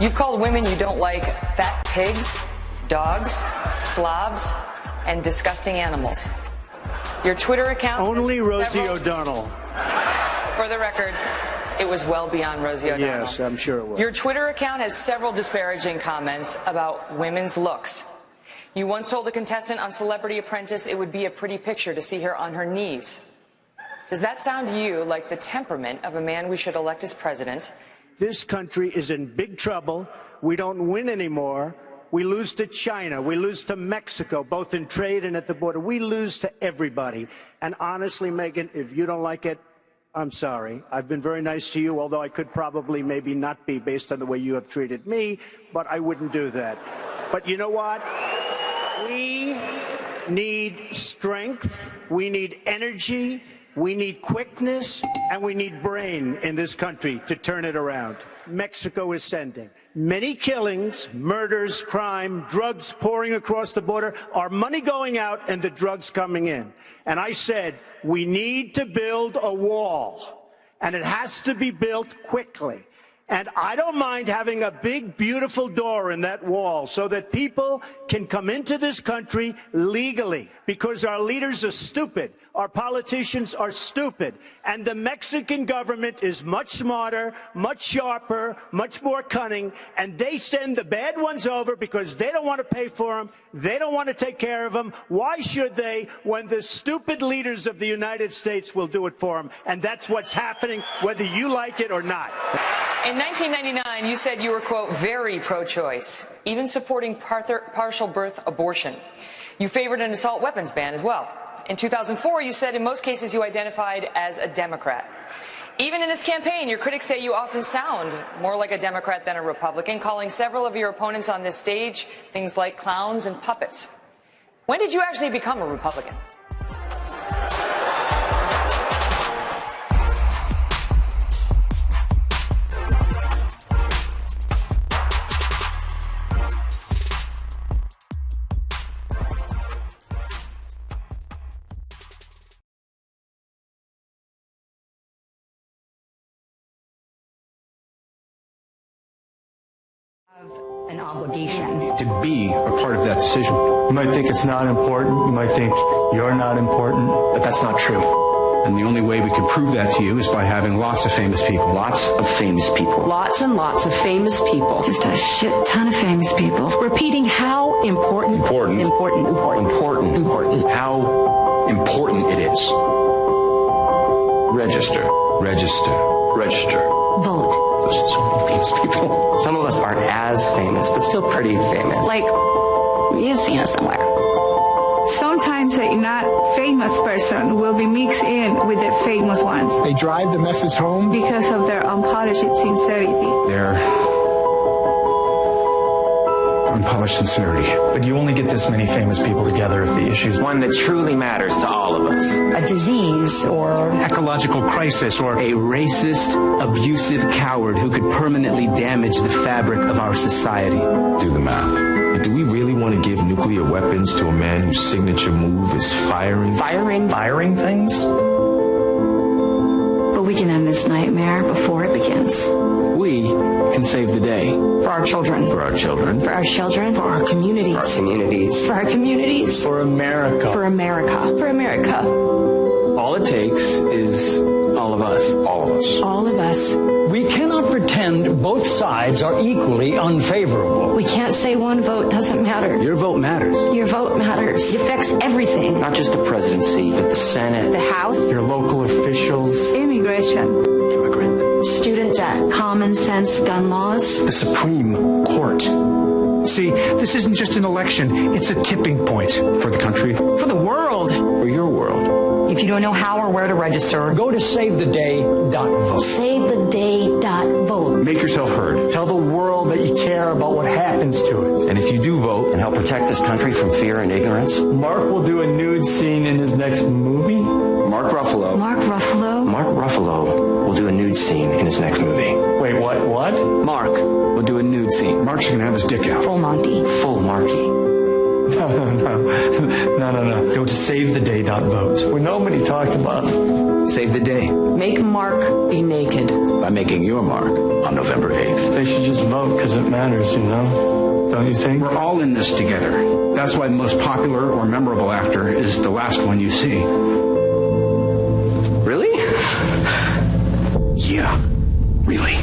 You've called women you don't like fat pigs, dogs, slobs, and disgusting animals. Your Twitter account... Only Rosie O'Donnell. For the record, it was well beyond Rosie O'Donnell. Yes, I'm sure it was. Your Twitter account has several disparaging comments about women's looks. You once told a contestant on Celebrity Apprentice it would be a pretty picture to see her on her knees. Does that sound to you like the temperament of a man we should elect as president? This country is in big trouble. We don't win anymore. We lose to China. We lose to Mexico, both in trade and at the border. We lose to everybody. And honestly, Megan, if you don't like it, I'm sorry. I've been very nice to you, although I could probably maybe not be based on the way you have treated me, but I wouldn't do that. But you know what? We need strength. We need energy. We need quickness, and we need brain in this country to turn it around. Mexico is sending many killings, murders, crime, drugs pouring across the border, our money going out and the drugs coming in. And I said, we need to build a wall, and it has to be built quickly. And I don't mind having a big, beautiful door in that wall so that people can come into this country legally, because our leaders are stupid. Our politicians are stupid. And the Mexican government is much smarter, much sharper, much more cunning, and they send the bad ones over because they don't want to pay for them. They don't want to take care of them. Why should they, when the stupid leaders of the United States will do it for them? And that's what's happening, whether you like it or not. In 1999, you said you were, quote, very pro-choice, even supporting partial birth abortion. You favored an assault weapons ban as well. In 2004, you said in most cases you identified as a Democrat. Even in this campaign, your critics say you often sound more like a Democrat than a Republican, calling several of your opponents on this stage things like clowns and puppets. When did you actually become a Republican? An obligation to be a part of that decision. You might think it's not important. You might think you're not important, but that's not true. And the only way we can prove that to you is by having lots of famous people. Lots of famous people. Lots and lots of famous people. Just a shit ton of famous people. Repeating how important. Important. Important. Important. Important. Important. How important it is. Register. Register. Register. Vote. Those are so many famous people. Some of us aren't as famous, but still pretty famous. Like, you've seen us somewhere. Sometimes a not famous person will be mixed in with the famous ones. They drive the message home because of their unpolished sincerity. Their unpolished sincerity. But you only get this many famous people together if the issue's one that truly matters to all of us. A disease or ecological crisis or a racist, abusive coward who could permanently damage the fabric of our society. Do the math. Do we really want to give nuclear weapons to a man whose signature move is firing? Firing things? But we can end this nightmare before it begins. We can save the day. For our children. For our children. For our children. For our communities. For our communities. For our communities. For America. For America. For America. All it takes is all of us. All of us. All of us. We cannot pretend both sides are equally unfavorable. We can't say one vote doesn't matter. Your vote matters. Your vote matters. It affects everything. Not just the presidency, but the Senate. The House. Your local officials. Immigration. Student debt. Common sense gun laws. The Supreme Court. See, this isn't just an election. It's a tipping point. For the country. For the world. For your world. If you don't know how or where to register, go to SaveTheDay.vote. SaveTheDay.vote. Make yourself heard. Tell the world that you care about what happens to it. And if you do vote and help protect this country from fear and ignorance, Mark will do a nude scene in his next movie. Mark Ruffalo. Mark Ruffalo. Mark Ruffalo will do a nude scene in his next movie. Wait, what? Mark will do a nude scene. Mark's gonna have his dick out. Full Monty. Full Marky. No, No. Go to SaveTheDay.vote. Well, nobody talked about it. Save the day. Make Mark be naked. By making your mark on November 8th. They should just vote because it matters, you know? Don't you think? We're all in this together. That's why the most popular or memorable actor is the last one you see. Really? Yeah, really.